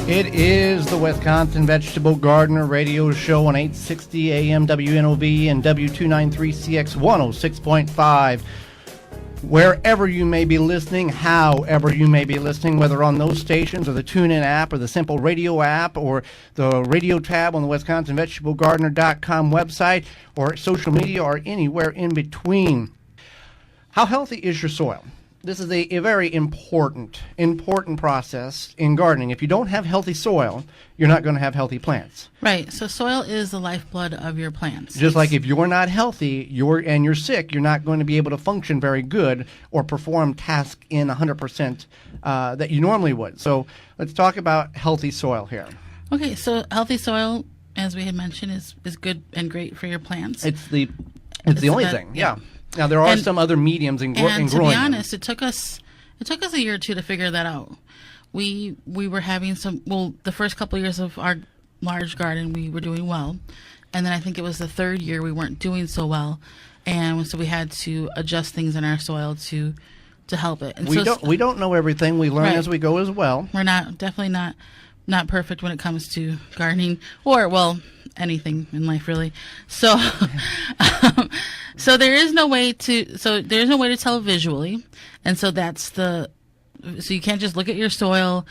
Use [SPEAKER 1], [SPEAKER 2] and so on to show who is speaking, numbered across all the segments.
[SPEAKER 1] It is the Wisconsin Vegetable Gardener Radio Show on 860 AM WNOV and W293CX 106.5. Wherever you may be listening, however you may be listening, whether on those stations or the TuneIn app or the Simple Radio app or the radio tab on the WisconsinVegetableGardener.com website or social media or anywhere in between. How healthy is your soil? This is a very important process in gardening. If you don't have healthy soil, you're not going to have healthy plants.
[SPEAKER 2] Right. So soil is the lifeblood of your plants.
[SPEAKER 1] Just like if you're not healthy, you're sick, you're not going to be able to function very good or perform tasks in 100% that you normally would. So let's talk about healthy soil here.
[SPEAKER 2] Okay. So healthy soil, as we had mentioned, is good and great for your plants.
[SPEAKER 1] It's the only thing. Yeah. Now there are some other mediums in growing.
[SPEAKER 2] And to be honest, it took us a year or two to figure that out. We were having the first couple of years of our large garden we were doing well, and then I think it was the third year we weren't doing so well, and so we had to adjust things in our soil to help it. And
[SPEAKER 1] we don't know everything. We learn as we go as well.
[SPEAKER 2] We're definitely not perfect when it comes to gardening or anything in life really. So so there is no way to tell visually, and so so you can't just look at your soil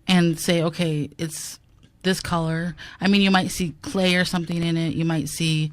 [SPEAKER 2] and say, okay, it's this color. I mean, you might see clay or something in it. You might see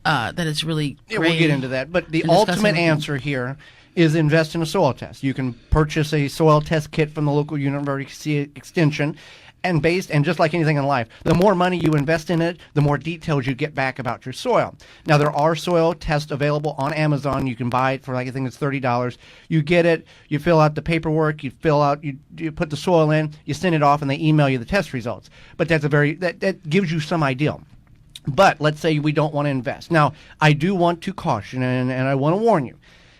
[SPEAKER 2] that it's really gray.
[SPEAKER 1] We'll get into that, but the ultimate answer here is invest in a soil test. You can purchase a soil test kit from the local university extension. And just like anything in life, the more money you invest in it, the more details you get back about your soil. Now, there are soil tests available on Amazon. You can buy it for, I think it's $30. You get it, you fill out the paperwork, you put the soil in, you send it off, and they email you the test results. But that gives you some idea. But let's say we don't want to invest. Now, I do want to caution, and I want to warn you.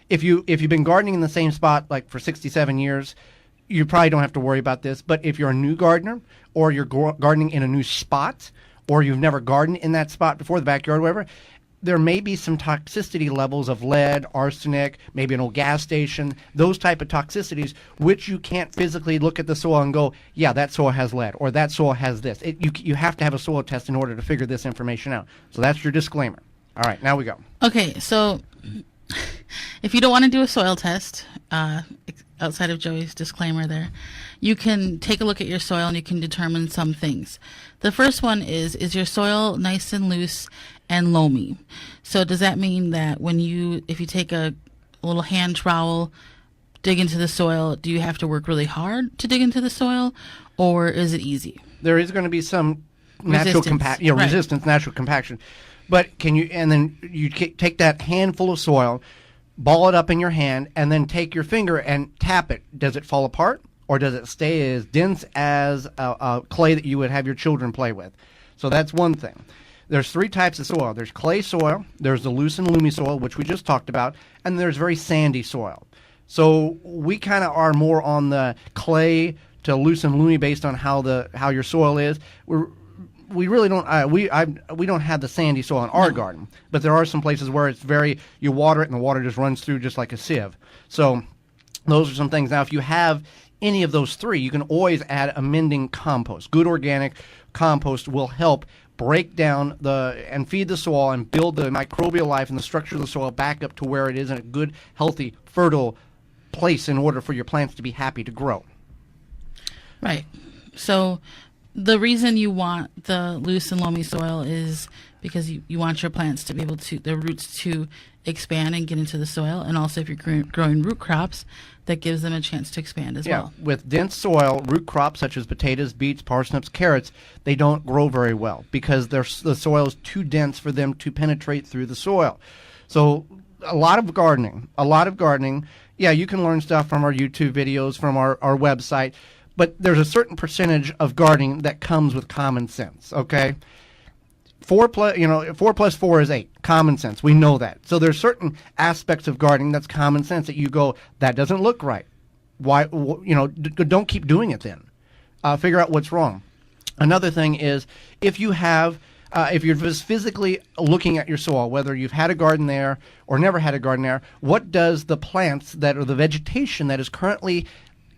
[SPEAKER 1] If you've been gardening in the same spot like for 67 years, you probably don't have to worry about this, but if you're a new gardener or you're gardening in a new spot or you've never gardened in that spot before, the backyard or whatever, there may be some toxicity levels of lead, arsenic, maybe an old gas station, those type of toxicities, which you can't physically look at the soil and go, yeah, that soil has lead or that soil has this. You have to have a soil test in order to figure this information out. So that's your disclaimer. All right, now we go.
[SPEAKER 2] Okay, so if you don't want to do a soil test, outside of Joey's disclaimer there, you can take a look at your soil and you can determine some things. The first one is your soil nice and loose and loamy? So does that mean that if you take a little hand trowel, dig into the soil, do you have to work really hard to dig into the soil, or is it easy?
[SPEAKER 1] There is going to be some natural resistance, natural compaction. But then you take that handful of soil, ball it up in your hand, and then take your finger and tap it. Does it fall apart, or does it stay as dense as a clay that you would have your children play with? So that's one thing. There's three types of soil. There's clay soil, there's the loose and loomy soil, which we just talked about, and there's very sandy soil. So we kind of are more on the clay to loose and loomy based on how your soil is. We really don't. We don't have the sandy soil in our garden, but there are some places where it's you water it and the water just runs through just like a sieve. So those are some things. Now, if you have any of those three, you can always add amending compost. Good organic compost will help break down and feed the soil and build the microbial life and the structure of the soil back up to where it is in a good, healthy, fertile place in order for your plants to be happy to grow.
[SPEAKER 2] Right. So the reason you want the loose and loamy soil is because you want your plants to be able the roots to expand and get into the soil. And also if you're growing root crops, that gives them a chance to expand as well.
[SPEAKER 1] With dense soil, root crops such as potatoes, beets, parsnips, carrots, they don't grow very well because the soil is too dense for them to penetrate through the soil. So a lot of gardening, yeah, you can learn stuff from our YouTube videos, from our website, but there's a certain percentage of gardening that comes with common sense, okay? 4 plus 4 is 8. Common sense. We know that. So there's certain aspects of gardening that's common sense that you go, that doesn't look right. Why? Don't keep doing it then. Figure out what's wrong. Another thing is if you're just physically looking at your soil, whether you've had a garden there or never had a garden there, what does the plants or the vegetation that is currently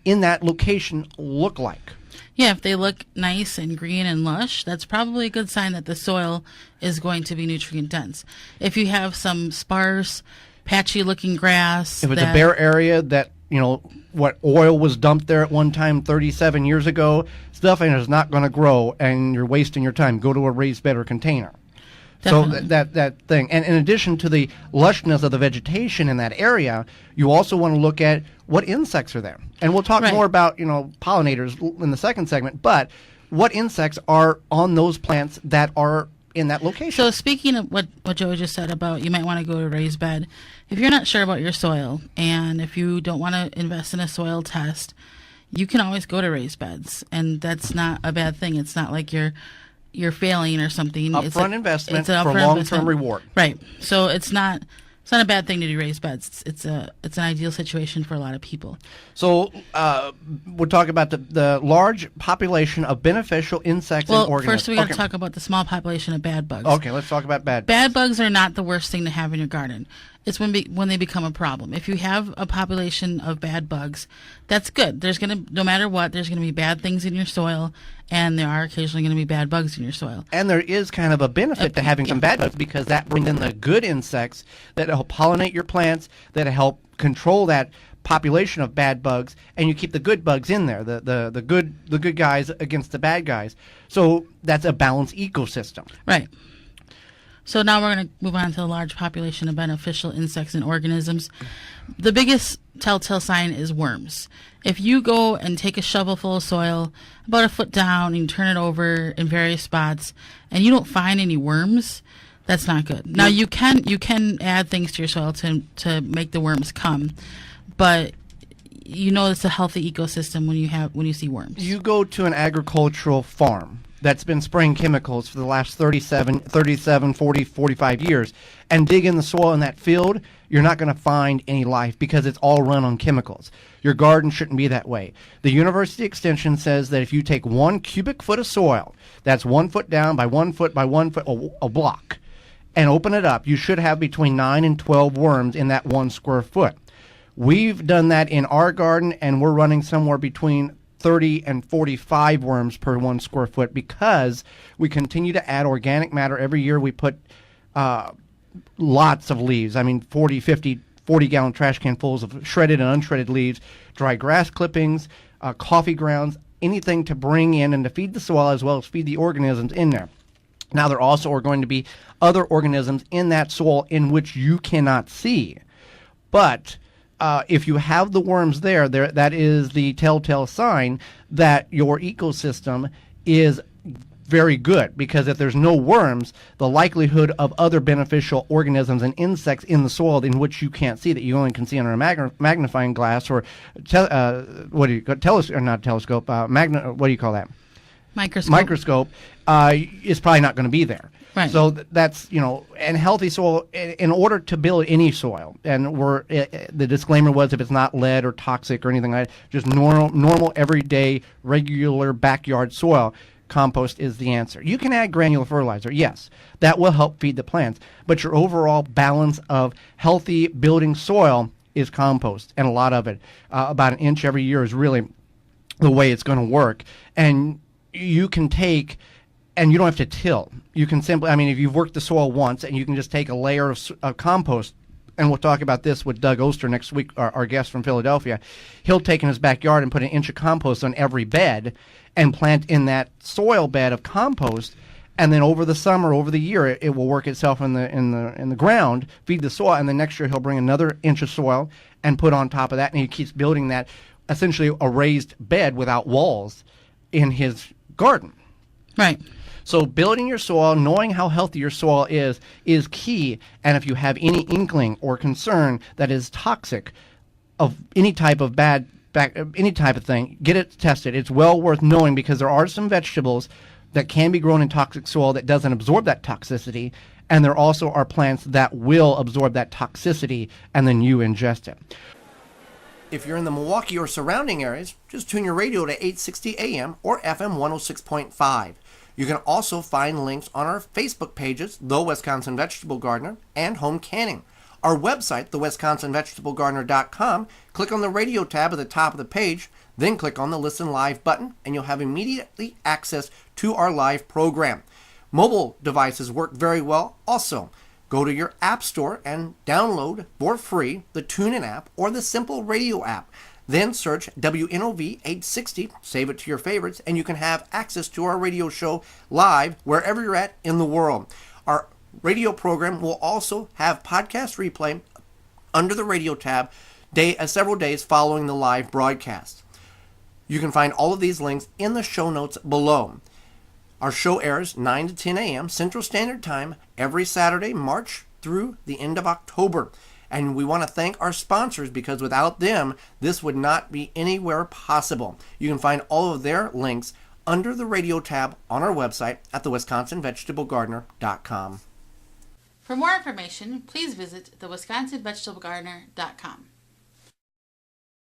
[SPEAKER 1] in that location look like?
[SPEAKER 2] Yeah, if they look nice and green and lush, that's probably a good sign that the soil is going to be nutrient dense. If you have some sparse, patchy looking grass,
[SPEAKER 1] If it's a bare area that, what oil was dumped there at one time 37 years ago, stuff is not going to grow, and you're wasting your time. Go to a raised bed or container.
[SPEAKER 2] Definitely.
[SPEAKER 1] So that thing. And in addition to the lushness of the vegetation in that area, you also want to look at what insects are there. And we'll talk more about, pollinators in the second segment, but what insects are on those plants that are in that location.
[SPEAKER 2] So speaking of what Joey just said about you might want to go to a raised bed, if you're not sure about your soil and if you don't want to invest in a soil test, you can always go to raised beds, and that's not a bad thing. It's not like you're failing or something.
[SPEAKER 1] Upfront investment
[SPEAKER 2] for
[SPEAKER 1] long-term reward.
[SPEAKER 2] Right. So it's not a bad thing to do raised beds. It's an ideal situation for a lot of people.
[SPEAKER 1] So we'll talk about the large population of beneficial insects and organisms.
[SPEAKER 2] Well, first we got to talk about the small population of bad bugs.
[SPEAKER 1] Okay, let's talk about bad bugs.
[SPEAKER 2] Bad bugs are not the worst thing to have in your garden. It's when they become a problem. If you have a population of bad bugs, that's good. No matter what, there's gonna be bad things in your soil, and there are occasionally gonna be bad bugs in your soil.
[SPEAKER 1] And there is kind of a benefit to having some bad bugs, because that brings in the good insects that help pollinate your plants, that help control that population of bad bugs, and you keep the good bugs in there, the good guys against the bad guys. So that's a balanced ecosystem.
[SPEAKER 2] Right. So now we're going to move on to the large population of beneficial insects and organisms. The biggest telltale sign is worms. If you go and take a shovel full of soil about a foot down and you turn it over in various spots and you don't find any worms, that's not good. Now you can add things to your soil to make the worms come, but it's a healthy ecosystem when you see worms.
[SPEAKER 1] You go to an agricultural farm that's been spraying chemicals for the last 37, 40, 45 years, and dig in the soil in that field, you're not going to find any life because it's all run on chemicals. Your garden shouldn't be that way. The University Extension says that if you take 1 cubic foot of soil, that's 1 foot down by 1 foot by 1 foot, a block, and open it up, you should have between 9 and 12 worms in that 1 square foot. We've done that in our garden, and we're running somewhere between 30 and 45 worms per 1 square foot because we continue to add organic matter every year. We put lots of leaves. 40, 50, 40-gallon trash can fulls of shredded and unshredded leaves, dry grass clippings, coffee grounds, anything to bring in and to feed the soil as well as feed the organisms in there. Now, there also are going to be other organisms in that soil in which you cannot see. But if you have the worms there, that is the telltale sign that your ecosystem is very good, because if there's no worms, the likelihood of other beneficial organisms and insects in the soil in which you can't see, that you only can see under a magnifying glass or what do you call that? Microscope is probably not going to be there.
[SPEAKER 2] Right.
[SPEAKER 1] So that's, and healthy soil, in order to build any soil, and the disclaimer was if it's not lead or toxic or anything like that, just normal, everyday, regular backyard soil, compost is the answer. You can add granular fertilizer, yes. That will help feed the plants. But your overall balance of healthy building soil is compost, and a lot of it, about 1 inch every year, is really the way it's going to work. And you can take... And you don't have to till. You can simply, if you've worked the soil once, and you can just take a layer of compost, and we'll talk about this with Doug Oster next week, our guest from Philadelphia. He'll take in his backyard and put 1 inch of compost on every bed and plant in that soil bed of compost, and then over the summer, over the year, it will work itself in the ground, feed the soil, and then next year he'll bring another inch of soil and put on top of that, and he keeps building that, essentially a raised bed without walls in his garden.
[SPEAKER 2] Right.
[SPEAKER 1] So building your soil, knowing how healthy your soil is key. And if you have any inkling or concern that is toxic of any type of any type of thing, get it tested. It's well worth knowing, because there are some vegetables that can be grown in toxic soil that doesn't absorb that toxicity. And there also are plants that will absorb that toxicity, and then you ingest it. If you're in the Milwaukee or surrounding areas, just tune your radio to 860 AM or FM 106.5. You can also find links on our Facebook pages, The Wisconsin Vegetable Gardener and Home Canning. Our website, thewisconsinvegetablegardener.com, click on the radio tab at the top of the page. Then click on the Listen Live button and you'll have immediately access to our live program. Mobile devices work very well also. Go to your app store and download for free the TuneIn app or the Simple Radio app. Then search WNOV 860, save it to your favorites, and you can have access to our radio show live wherever you're at in the world. Our radio program will also have podcast replay under the radio tab several days following the live broadcast. You can find all of these links in the show notes below. Our show airs 9 to 10 a.m. Central Standard Time every Saturday, March through the end of October. And we want to thank our sponsors because without them, this would not be anywhere possible. You can find all of their links under the radio tab on our website at thewisconsinvegetablegardener.com.
[SPEAKER 2] For more information, please visit thewisconsinvegetablegardener.com.